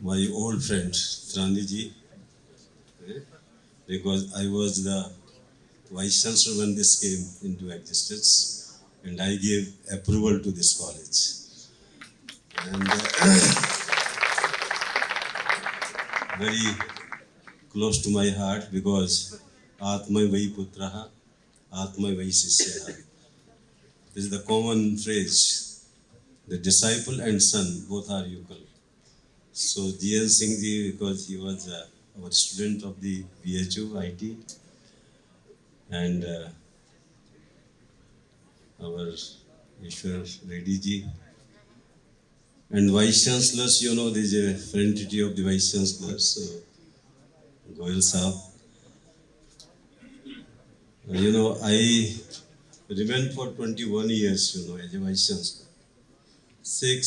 my old friend Trandiji, because I was the Vice Chancellor when this came into existence, and I gave approval to this college. And very close to my heart because Atma Vai Putraha, Atma Vai Sisyaha. This is the common phrase. The disciple and son both are equal. So G.N. Singh ji, because he was our student of the BHU IT, and our Ishwar Reddy ji, and Vice Chancellors, you know, there is a fraternity of the Vice Chancellors, so Goyal Saab. You know, I remained for 21 years, you know, as a Vice Chancellor. 3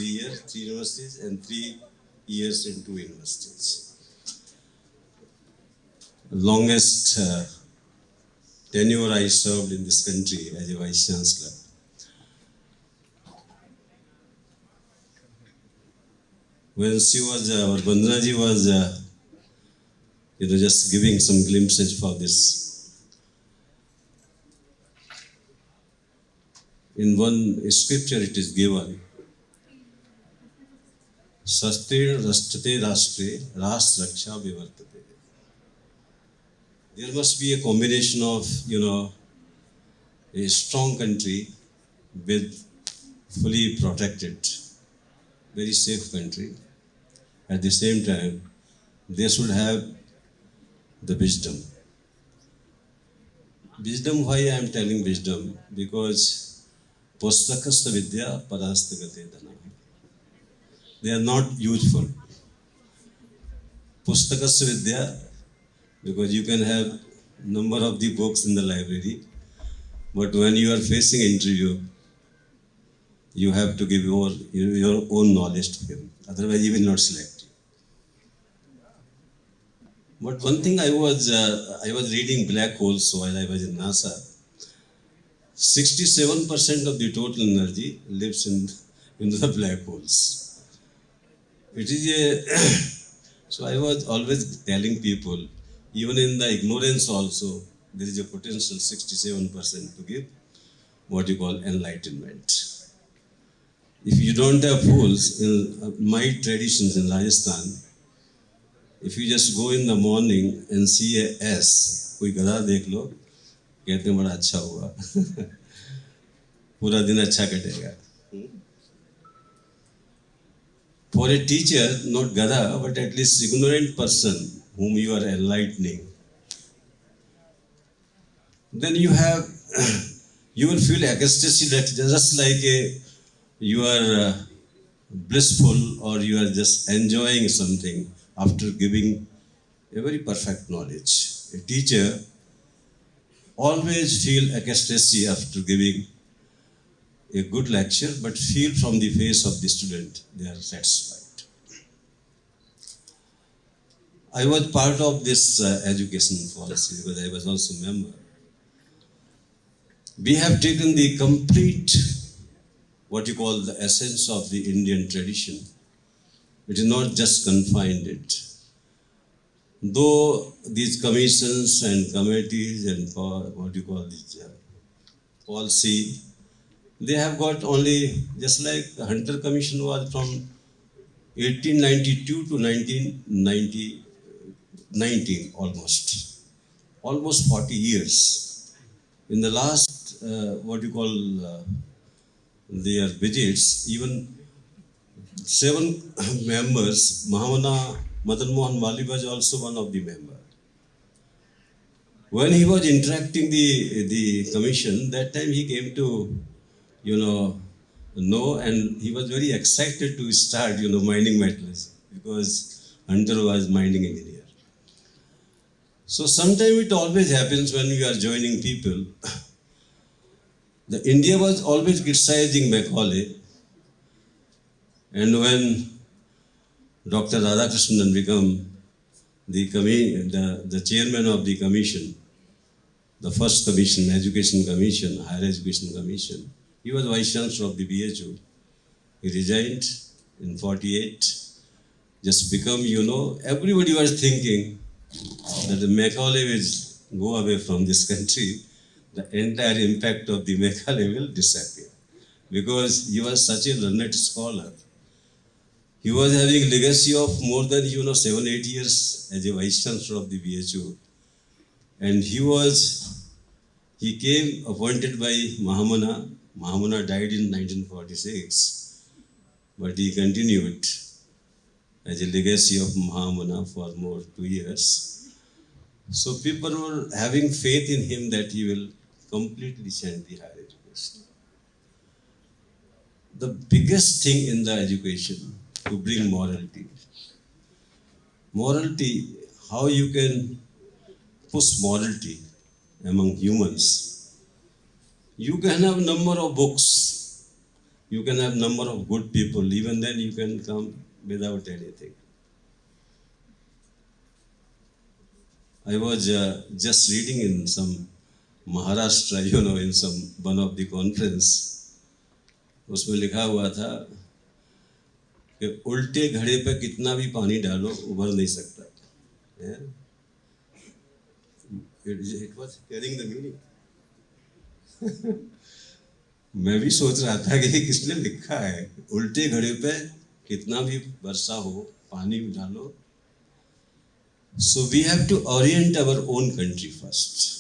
years, 3 universities, and 3 years in 2 universities. Longest tenure I served in this country as a Vice Chancellor. When she was, our Bandanaji was, just giving some glimpses for this. In one scripture it is given, Sastre Rastate Rashtre Ras Raksha Vivartate. There must be a combination of, a strong country with fully protected, very safe country. At the same time, they should have the wisdom. Wisdom, why I am telling wisdom? Because Pustakasta Vidya Parastagate Dana. They are not useful. Pustakasta Vidya, because you can have number of the books in the library, but when you are facing interview, you have to give your own knowledge to him. Otherwise, he will not select you. But one thing I was reading black holes while I was in NASA. 67% of the total energy lives in the black holes. It is a so I was always telling people, even in the ignorance also, there is a potential 67% to give what you call enlightenment. If you don't have fools, in my traditions in Rajasthan, if you just go in the morning and see a S, कोई गधा देख लो, कहते हैं बड़ा अच्छा हुआ, पूरा दिन अच्छा कटेगा. For a teacher, not gada, but at least ignorant person whom you are enlightening, then you will feel ecstasy that just like you are blissful or you are just enjoying something after giving a very perfect knowledge. A teacher always feel ecstasy after giving a good lecture, but feel from the face of the student they are satisfied. I was part of this education policy because I was also a member. We have taken the complete, what you call the essence of the Indian tradition. It is not just confined it. Though these commissions and committees and what you call this policy, they have got only, just like the Hunter Commission was from 1892 to 1919 almost 40 years. In the last, what you call their visits, even 7 members, Mahamana Madan Mohan Wali was also one of the members. When he was interacting the commission, that time he came to, know, and he was very excited to start, mining metals because Hunter was mining engineer. So sometimes it always happens when we are joining people. The India was always criticizing Macaulay, and when Dr. Radhakrishnan became the chairman of the commission, the first commission, Education Commission, Higher Education Commission, he was Vice Chancellor of the BHU. He resigned in 48, just become, everybody was thinking that the Macaulay will go away from this country, the entire impact of the Macaulay will disappear. Because he was such a learned scholar. He was having legacy of more than 7-8 years as a vice chancellor of the BHU, and he came appointed by Mahamana. Mahamana died in 1946, but he continued as a legacy of Mahamana for more 2 years. So people were having faith in him that he will completely change the higher education. The biggest thing in the education to bring morality. Morality, how you can push morality among humans. You can have number of books, you can have number of good people, even then you can come without anything. I was just reading in some Maharashtra, in some one of the conference, उसमें लिखा हुआ था कि उल्टे घड़े पे कितना भी पानी डालो उभर नहीं सकता. It was carrying the meaning. मैं भी सोच रहा था कि किसने लिखा है, उल्टे घड़े पे कितना भी वर्षा हो पानी डालो. So we have to orient our own country first,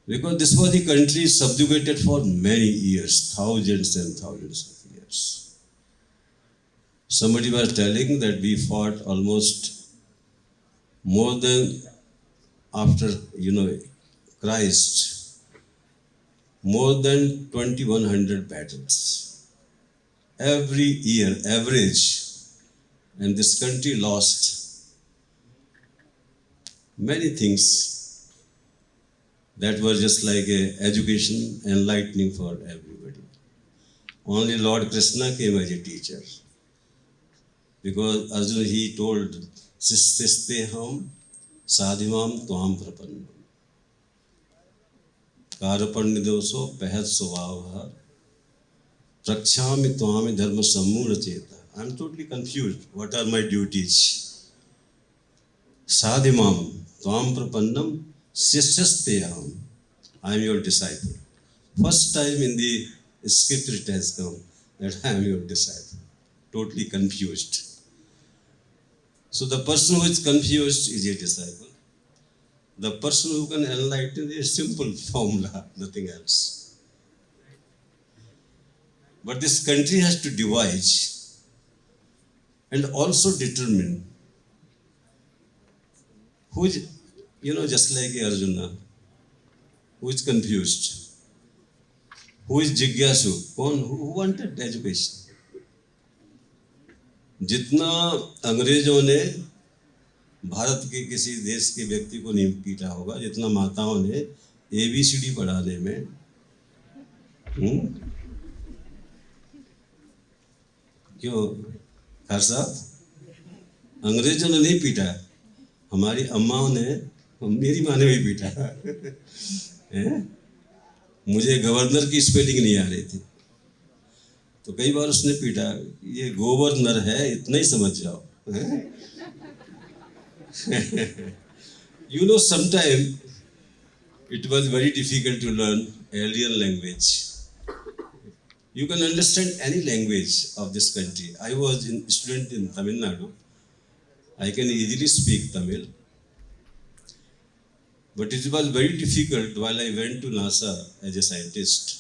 because this was the country subjugated for many years, thousands and thousands of years. Somebody was telling that we fought almost more than after Christ, more than 2100 battles every year average, and this country lost many things that were just like a education, enlightening for everybody. Only Lord Krishna came as a teacher, because Arjuna, he told, Sististeham sadhimam tuam prapannam karapannidoso pahat svavaha prakshami tuam dharma sammuna cheta. I'm totally confused. What are my duties? Sadhimam Tvam Prapannam Sishyasteham. I am your disciple. First time in the scripture it has come that I am your disciple. Totally confused. So the person who is confused is a disciple. The person who can enlighten is a simple formula, nothing else. But this country has to devise and also determine who is, just like Arjuna, who is confused, who is Jigyasu, who wanted education. जितना अंग्रेजों ने भारत के किसी देश के व्यक्ति को नहीं पीटा होगा, जितना माताओं ने ABCD पढ़ाने में, क्यों खार साहब, अंग्रेजों ने नहीं पीटा, हमारी अम्माओं ने, मेरी माँ ने भी पीटा. मुझे गवर्नर की स्पेलिंग नहीं आ रही थी, तो कई बार उसने पीटा, ये गवर्नर है, इतना ही समझ जाओ. Sometime it was very difficult to learn alien language. You can understand any language of this country. I was a student in Tamil Nadu. I can easily speak Tamil. But it was very difficult while I went to NASA as a scientist.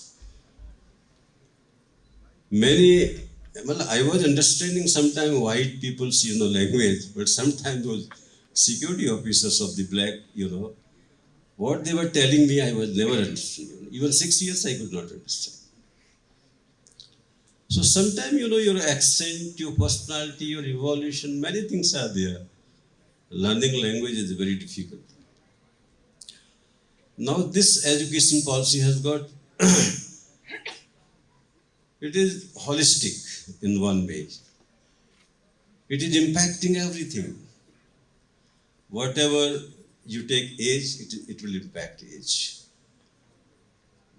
I was understanding sometimes white people's, language, but sometimes those security officers of the black, what they were telling me, I was never understanding. Even 6 years, I could not understand. So sometimes, your accent, your personality, your evolution, many things are there. Learning language is very difficult. Now this education policy has got, it is holistic in one way. It is impacting everything. Whatever you take age, it will impact age.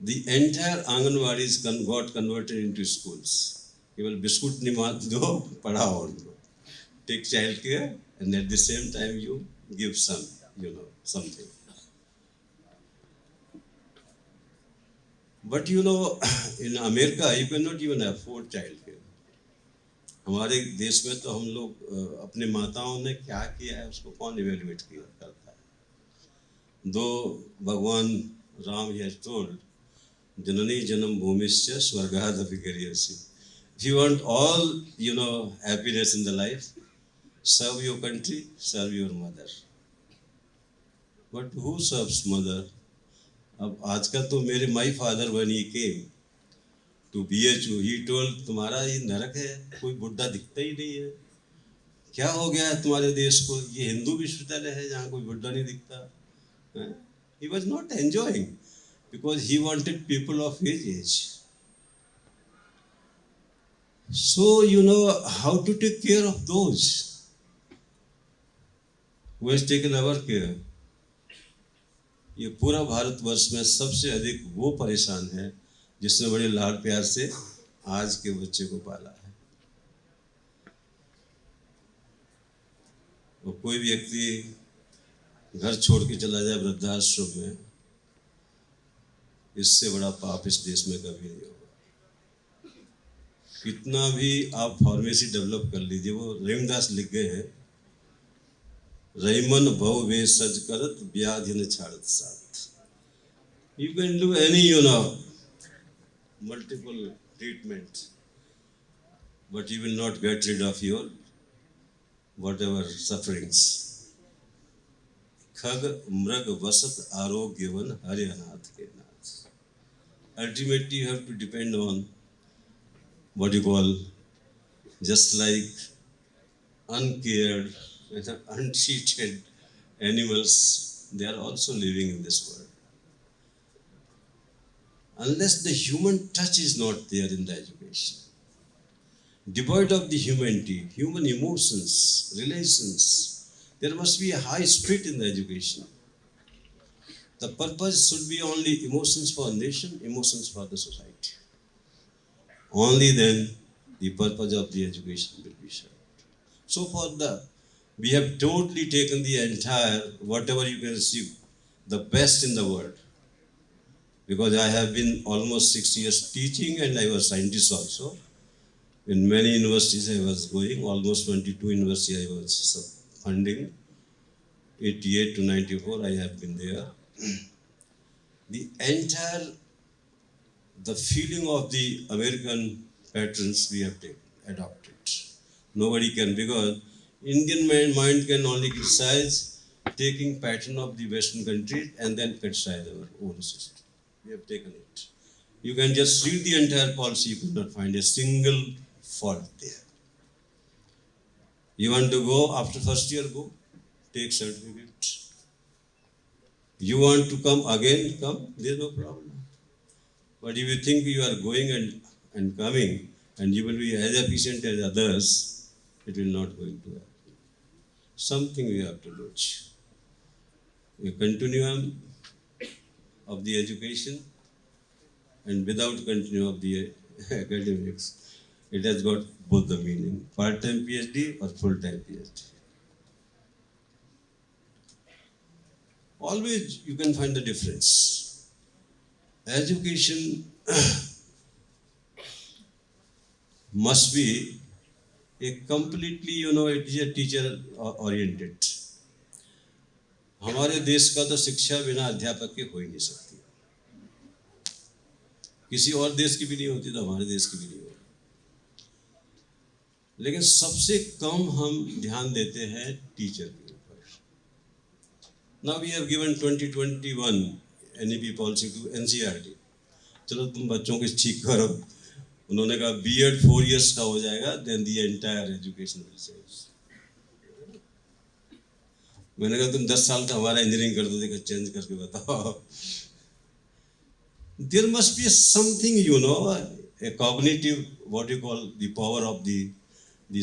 The entire Anganwadis got converted into schools. केवल biscuit नहीं मात दो, पढ़ाओ उनको. take child care, and at the same time you give some, something. But in America, you cannot even afford child care. हमारे देश में तो हम लोग अपने माताओं ने क्या किया है उसको कौन इवेल्युएट किया करता है. दो भगवान राम हैज टोल्ड जननी जन्म भूमिश्च स्वर्गादपि गरीयसी. If you want all happiness in the life, serve your country, serve your mother. But who serves mother? अब आज का तो मेरे my father when he came to BHU, he told तुम्हारा ये नरक है, कोई बुड्ढा दिखता ही नहीं है. क्या हो गया है तुम्हारे देश को? ये हिंदू विश्वविद्यालय है जहाँ कोई बुड्ढा नहीं दिखता. He was not enjoying because he wanted people of his age. So how to take care of those who has taken our care. ये पूरा भारतवर्ष में सबसे अधिक वो परेशान है जिसने बड़े लाड प्यार से आज के बच्चे को पाला है. और कोई व्यक्ति घर छोड़ के चला जाए वृद्धाश्रम में, इससे बड़ा पाप इस देश में कभी नहीं होगा. कितना भी आप फार्मेसी डेवलप कर लीजिए, वो रहीमदास लिख गए हैं, रहीमन भव वे सज करत व्याधि न छाड़त साथ. You can do any multiple treatment, but you will not get rid of your whatever sufferings. खग मृग वसत आरोग्यवन हरे अनाथ के नाथ. Ultimately you have to depend on what you call just like uncared, untreated animals. They are also living in this world. Unless the human touch is not there in the education, devoid of the humanity, human emotions, relations, there must be a high spirit in the education. The purpose should be only emotions for a nation, emotions for the society. Only then the purpose of the education will be served. So we have totally taken the entire, whatever you can see, the best in the world. Because I have been almost 6 years teaching and I was scientist also. In many universities I was going, almost 22 universities I was funding. 88 to 94 I have been there. The feeling of the American patterns we have adopted. Nobody can, because Indian mind can only criticize, taking pattern of the Western countries and then criticize our own system. We have taken it. You can just read the entire policy, you could not find a single fault there. You want to go after first year, go, take certificate. You want to come again, come, there is no problem. But if you think you are going and coming and you will be as efficient as others, it will not going to happen. Something we have to lodge. A continuum of the education, and without continuum of the academics, it has got both the meaning, part-time PhD or full-time PhD. Always you can find the difference. Education must be a completely, it is a teacher oriented. हमारे देश का तो शिक्षा बिना अध्यापक के हो ही नहीं सकती. किसी और देश की भी नहीं होती तो हमारे देश की भी नहीं होती. लेकिन सबसे कम हम ध्यान देते हैं टीचर के ऊपर. Now we have given 2021 NEP policy to NCERT. चलो तुम बच्चों को ठीक करो. उन्होंने कहा B.Ed 4 years का हो जाएगा, then the entire education will change. मैंने कहा तुम 10 साल का हमारा इंजीनियरिंग कर दो, देखो चेंज करके बताओ. There must be something, a cognitive, what you call the power of the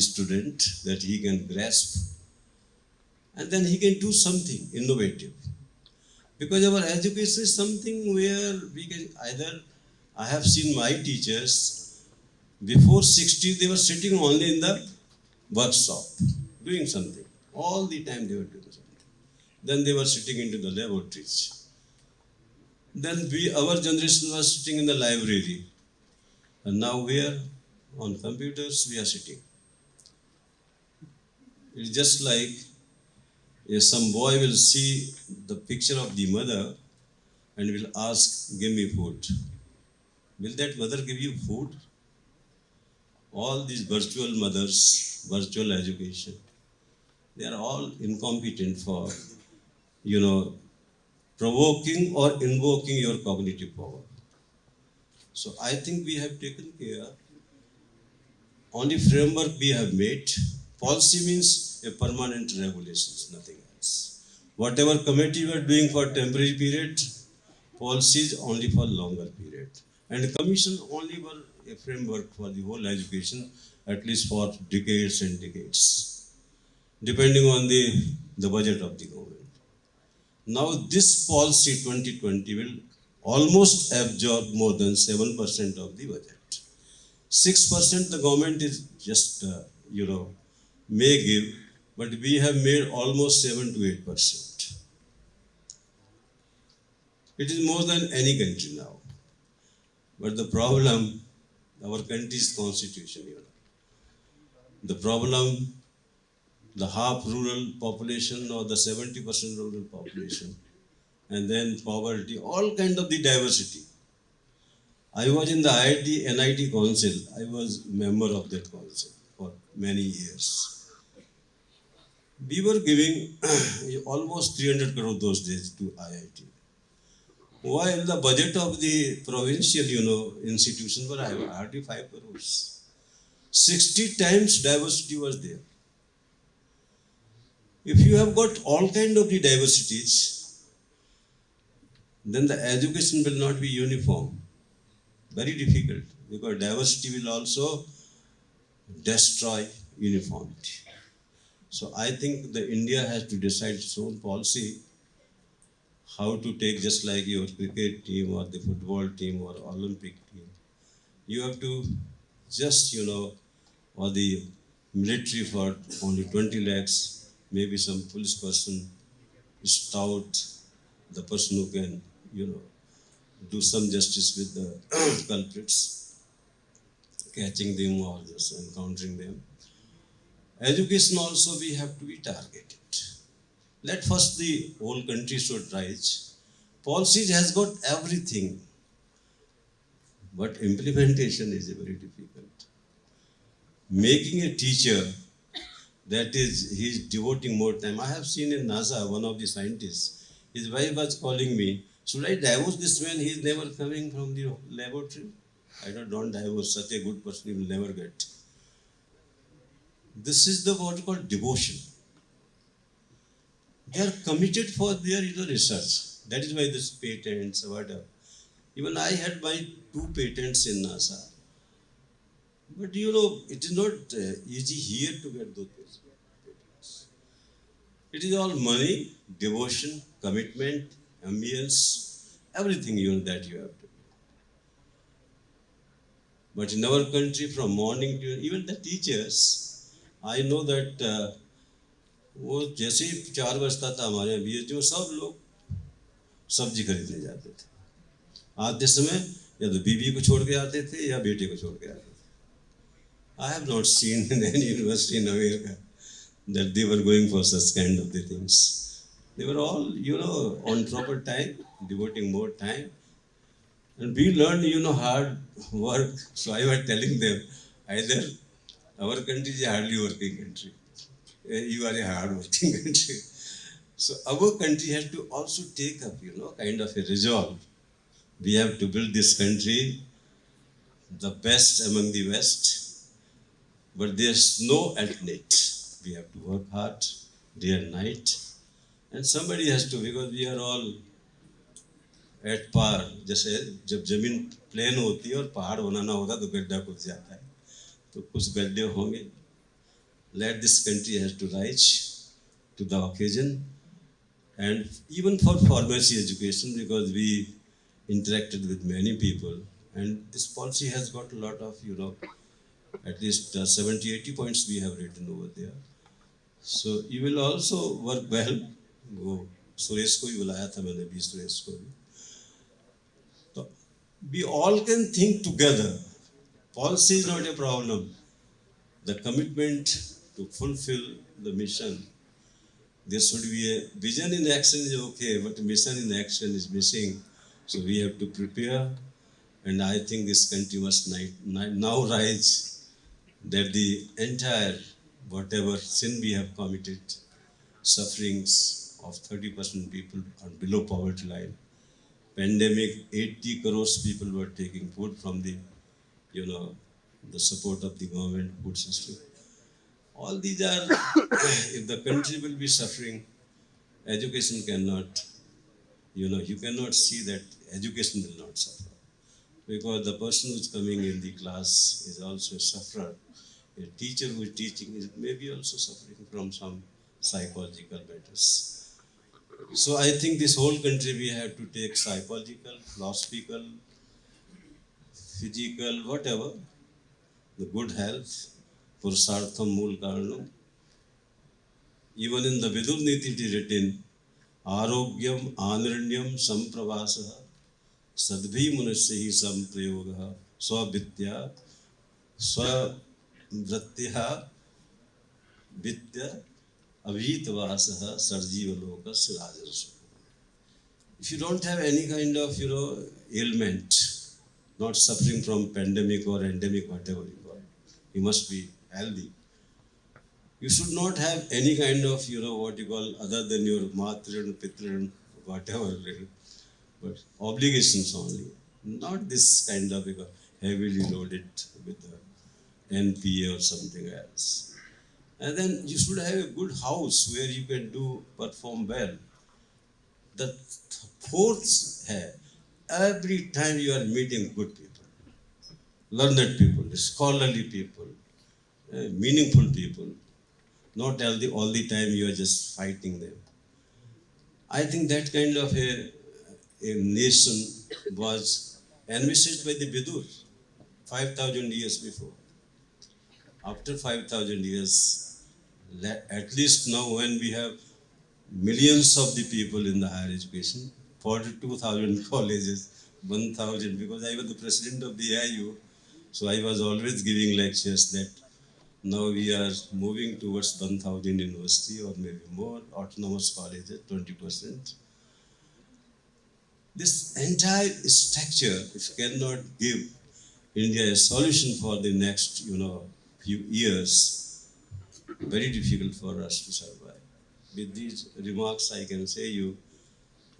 student, that he can grasp, and then he can do something innovative. Because our education is something where we can either, I have seen my teachers, before 60 they were sitting only in the workshop. doing something. All the time they were doing something. Then they were sitting into the laboratories. Then our generation was sitting in the library. And now we are on computers, we are sitting. It's just like if some boy will see the picture of the mother and will ask, give me food. Will that mother give you food? All these virtual mothers, virtual education, they are all incompetent for, you know, provoking or invoking your cognitive power. So I think we have taken care. Only framework we have made. Policy means a permanent regulations, nothing else. Whatever committee we are doing for temporary period, policies only for longer period. And commission only were a framework for the whole education, at least for decades and decades, depending on the budget of the government. Now this policy 2020 will almost absorb more than 7% of the budget. 6% the government is just, may give, but we have made almost 7 to 8%. It is more than any country now. But the problem, our country's constitution, the problem, the half rural population or the 70% rural population, and then poverty, all kind of the diversity. I was in the IIT NIT Council. I was member of that council for many years. We were giving almost 300 crore those days to IIT. While the budget of the provincial, institution were hardly 5 crores. 60 times diversity was there. If you have got all kind of the diversities, then the education will not be uniform. Very difficult, because diversity will also destroy uniformity. So I think the India has to decide its own policy, how to take, just like your cricket team or the football team or Olympic team. You have to just, or the military for only 20 lakhs, maybe some police person, stout, the person who can, do some justice with the culprits, catching them or just encountering them. Education also we have to be targeted. Let first the whole country should rise. Policies has got everything, but implementation is very difficult. Making a teacher, that is, he's devoting more time. I have seen in NASA, one of the scientists, his wife was calling me, should I divorce this man? He's never coming from the laboratory. I don't divorce, such a good person you will never get. This is the what called devotion. They are committed for their research. That is why this patents, whatever. Even I had my 2 patents in NASA. But it is not easy here to get those patents. It is all money, devotion, commitment, ambience, everything that you have to do. But in our country, from morning to even the teachers, I know that वो जैसे ही 4 बजता था हमारे यहाँ BHU सब लोग सब्जी खरीदने जाते थे. आते समय या तो बीवी को छोड़ के आते थे या बेटे को छोड़ के आते थे. I have not seen in any university in America that they were going for such kind of the things. They were all, on proper time, devoting more time. And we learned, hard work. So I was telling them, either our country is a hardly working country. You are a hard working country. So our country has to also take up, kind of a resolve. We have to build this country the best among the West. But there's no alternate. We have to work hard, day and night. And somebody has to, because we are all at par. जैसे जब जमीन plane होती है और पहाड़ बनाना होगा तो गड्ढा खुद जाता है. तो कुछ गड्ढे होंगे. Let this country has to rise to the occasion. And even for pharmacy education, because we interacted with many people, and this policy has got a lot of, at least 70, 80 points we have written over there. So you will also work well. वो सुरेश को भी बुलाया था मैंने भी सुरेश को भी. So we all can think together. Policy is not a problem. The commitment to fulfill the mission. There should be a vision in action is okay, but mission in action is missing. So we have to prepare, and I think this country must now rise that the entire whatever sin we have committed, sufferings of 30% people are below poverty line. Pandemic, 80 crores people were taking food from the, you know, the support of the government food system. All these are, if the country will be suffering, education cannot, you cannot see that education will not suffer. Because the person who is coming in the class is also a sufferer. A teacher who is teaching is maybe also suffering from some psychological matters. So I think this whole country we have to take psychological, philosophical, physical, whatever, the good health, purusartham mool karanam. Even in the Vidur Niti it is written, Arogyam Aniranyam Sampravasaha Sadbhi Munasyahi Samprayogaha Swabhitya Swavratya Vidya Avhitvasaha Sarjiva Lokas Rajarsu. If you don't have any kind of, ailment, not suffering from pandemic or endemic, whatever you call it, you must be healthy. You should not have any kind of, what you call, other than your matran, pitran, whatever, but obligations only. Not this kind of heavily loaded with the NPA or something else. And then you should have a good house where you can perform well. The fourth hai, every time you are meeting good people, learned people, scholarly people, meaningful people, not all the time you are just fighting them. I think that kind of a nation was envisaged by the Vidur 5,000 years before. After 5,000 years, at least now when we have millions of the people in the higher education, 42,000 colleges, 1,000, because I was the president of the A.K.T.U, so I was always giving lectures that now we are moving towards 1,000 university or maybe more, autonomous colleges, 20%. This entire structure, if cannot give India a solution for the next, few years, very difficult for us to survive. With these remarks, I can say you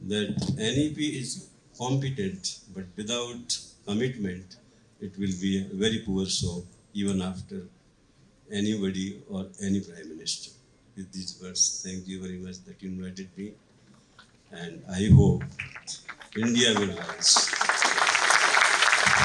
that NEP is competent, but without commitment, it will be a very poor show, even after anybody or any prime minister. With these words, thank you very much that you invited me, and I hope India will rise.